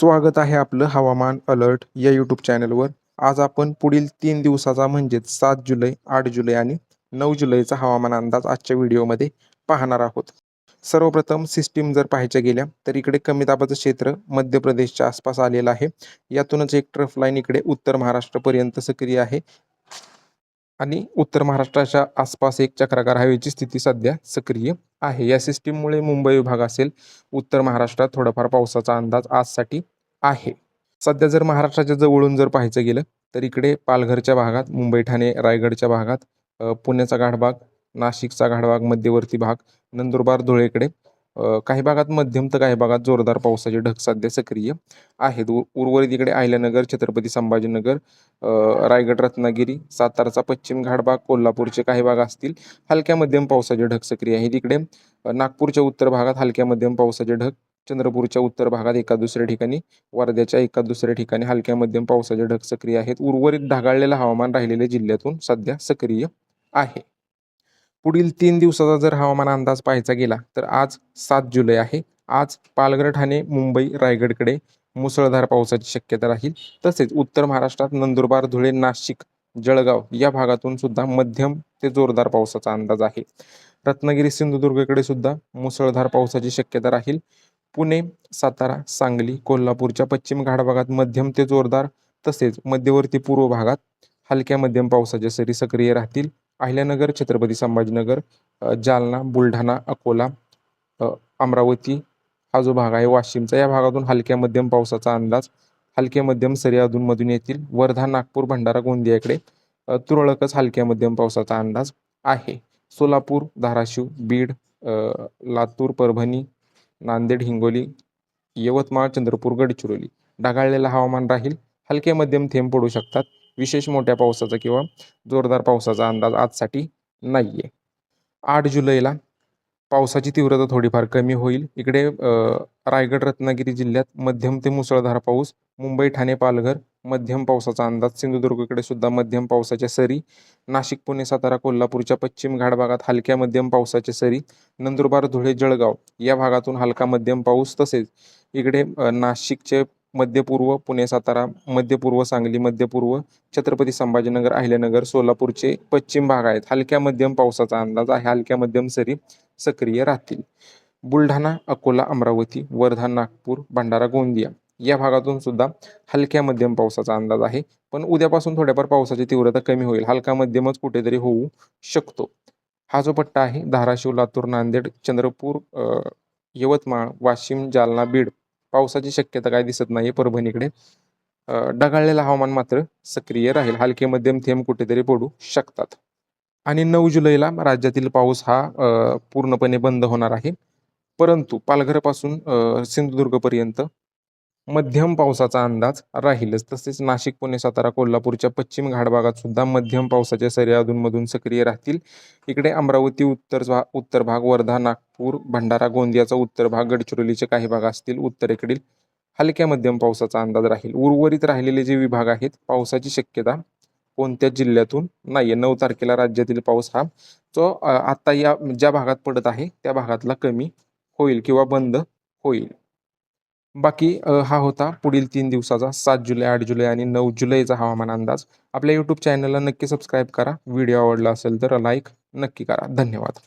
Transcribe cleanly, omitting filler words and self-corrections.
स्वागत आहे आपलं हवामान अलर्ट या यूट्यूब चॅनलवर. आज आपण पुढील 3 दिवसाचा म्हणजेच 7 जुलै, 8 जुलै आणि 9 जुलैचा हवामान अंदाज आजच्या व्हिडिओमध्ये पाहणार आहोत. सर्वप्रथम सिस्टीम जर पाहायच्या गेल्या तर इकडे कमी दाबाचं क्षेत्र मध्य प्रदेशच्या आसपास आलेलं आहे. यातूनच एक ट्रफ लाईन इकडे उत्तर महाराष्ट्रापर्यंत सक्रिय आहे आणि उत्तर महाराष्ट्राच्या आसपास एक चक्राकार हवेची स्थिती सध्या सक्रिय आहे. या सिस्टीममुळे मुंबई विभाग असेल, उत्तर महाराष्ट्रात थोडाफार पावसाचा अंदाज आजसाठी आहे. सध्या जर महाराष्ट्राच्या जवळून जर पाहायचं गेलं तर इकडे पालघरच्या भागात, मुंबई ठाणे रायगडच्या भागात, पुण्याचा घाटभाग, नाशिकचा घाटभाग, मध्यवर्ती भाग, नंदुरबार धुळेकडे काही भागात मध्यम तर काही भागात जोरदार पावसाचे ढग सध्या सक्रिय आहेत. उर्वरित इकडे अहिल्यानगर, छत्रपती संभाजीनगर, रायगड, रत्नागिरी, सातारचा पश्चिम घाटभाग, कोल्हापूरचे काही भाग असतील हलक्या मध्यम पावसाचे ढग सक्रिय आहेत. इकडे नागपूरच्या उत्तर भागात हलक्या मध्यम पावसाचे ढग, चंद्रपूरच्या उत्तर भागात एका दुसऱ्या ठिकाणी, वर्ध्याच्या एका दुसऱ्या ठिकाणी हलक्या मध्यम पावसाचे ढग सक्रिय आहेत. उर्वरित ढगाळलेलं हवामान राहिलेल्या जिल्ह्यातून सध्या सक्रिय आहे. पुढील 3 दिवसाचा जर हवामान अंदाज पाहायचा गेला तर आज 7 जुलै आहे. आज पालघर, ठाणे, मुंबई, रायगडकडे मुसळधार पावसाची शक्यता राहील. तसेच उत्तर महाराष्ट्रात नंदुरबार, धुळे, नाशिक, जळगाव या भागातून सुद्धा मध्यम ते जोरदार पावसाचा अंदाज आहे. रत्नागिरी, सिंधुदुर्गकडे सुद्धा मुसळधार पावसाची शक्यता राहील. पुणे, सातारा, सांगली, कोल्हापूरच्या पश्चिम घाटभागात मध्यम ते जोरदार, तसेच मध्यवर्ती पूर्व भागात हलक्या मध्यम पावसाच्या सरी सक्रिय राहतील. अहिल्यानगर, छत्रपती संभाजीनगर, जालना, बुलढाणा, अकोला, अमरावती हा जो भाग आहे वाशिमचा, या भागातून हलक्या मध्यम पावसाचा अंदाज, हलक्या मध्यम सरी अधूनमधून येतील. वर्धा, नागपूर, भंडारा, गोंदियाकडे तुरळकच हलक्या मध्यम पावसाचा अंदाज आहे. सोलापूर, धाराशिव, बीड, लातूर, परभणी, नांदेड, हिंगोली, यवतमाळ, चंद्रपूर, गडचिरोली ढगाळलेलं हवामान राहील. हलके मध्यम थेंब पडू शकतात. विशेष मोठ्या पावसाचा किंवा जोरदार पावसाचा अंदाज आजसाठी नाहीये. 8 जुलैला पावसाची तीव्रता थोडीफार कमी होईल. इकडे रायगड, रत्नागिरी जिल्ह्यात मध्यम ते मुसळधार पाऊस, मुंबई, ठाणे, पालघर मध्यम पावसाचा अंदाज, सिंधुदुर्गकडे सुद्धा मध्यम पावसाच्या सरी, नाशिक, पुणे, सातारा, कोल्हापूरच्या पश्चिम घाटभागात हलक्या मध्यम पावसाच्या सरी, नंदुरबार, धुळे, जळगाव या भागातून हलका मध्यम पाऊस, तसेच इकडे नाशिकचे मध्यपूर्व, पुणे, सातारा, मध्यपूर्व, सांगली, मध्यपूर्व, छत्रपती संभाजीनगर, अहिल्यानगर, सोलापूरचे पश्चिम भाग आहेत हलक्या मध्यम पावसाचा अंदाज आहे. हलक्या मध्यम सरी सक्रिय राहतील. बुलढाणा, अकोला, अमरावती, वर्धा, नागपूर, भंडारा, गोंदिया या भागातून सुद्धा हलक्या मध्यम पावसाचा अंदाज आहे. पण उद्यापासून थोड्याफार पावसाची तीव्रता कमी होईल. हलका मध्यमच कुठेतरी होऊ शकतो. हा जो पट्टा आहे धाराशिव, लातूर, नांदेड, चंद्रपूर, यवतमाळ, वाशिम, जालना, बीड पावसाची शक्यता काय दिसत नाही. परभणीकडे ढगाळलेलं हवामान मात्र सक्रिय राहील. हलके मध्यम थेंब कुठेतरी पडू शकतात. आणि 9 जुलैला राज्यातील पाऊस हा पूर्णपणे बंद होणार आहे. परंतु पालघरपासून सिंधुदुर्गपर्यंत मध्यम पावसाचा अंदाज राहीलच. तसेच नाशिक, पुणे, सातारा, कोल्हापूरच्या पश्चिम घाटभागात सुद्धा मध्यम पावसाच्या सरी अधूनमधून सक्रिय राहतील. इकडे अमरावती उत्तर भाग, वर्धा, नागपूर, भंडारा, गोंदियाचा उत्तर भाग, गडचिरोलीचे काही भाग असतील उत्तरेकडील हलक्या मध्यम पावसाचा अंदाज राहील. उर्वरित राहिलेले जे विभाग आहेत पावसाची शक्यता कोणत्याच जिल्ह्यातून नाहीये. 9 तारखेला राज्यातील पाऊस हा जो आता या ज्या भागात पडत आहे त्या भागातला कमी होईल किंवा बंद होईल. बाकी हा होता पुढील 3 दिवसाचा 7 जुलै, 8 जुलै आणि 9 जुलैचा हवामान अंदाज. आपल्या यूट्यूब चॅनलला नक्की सबस्क्राईब करा. व्हिडिओ आवडला असेल तर लाईक नक्की करा. धन्यवाद.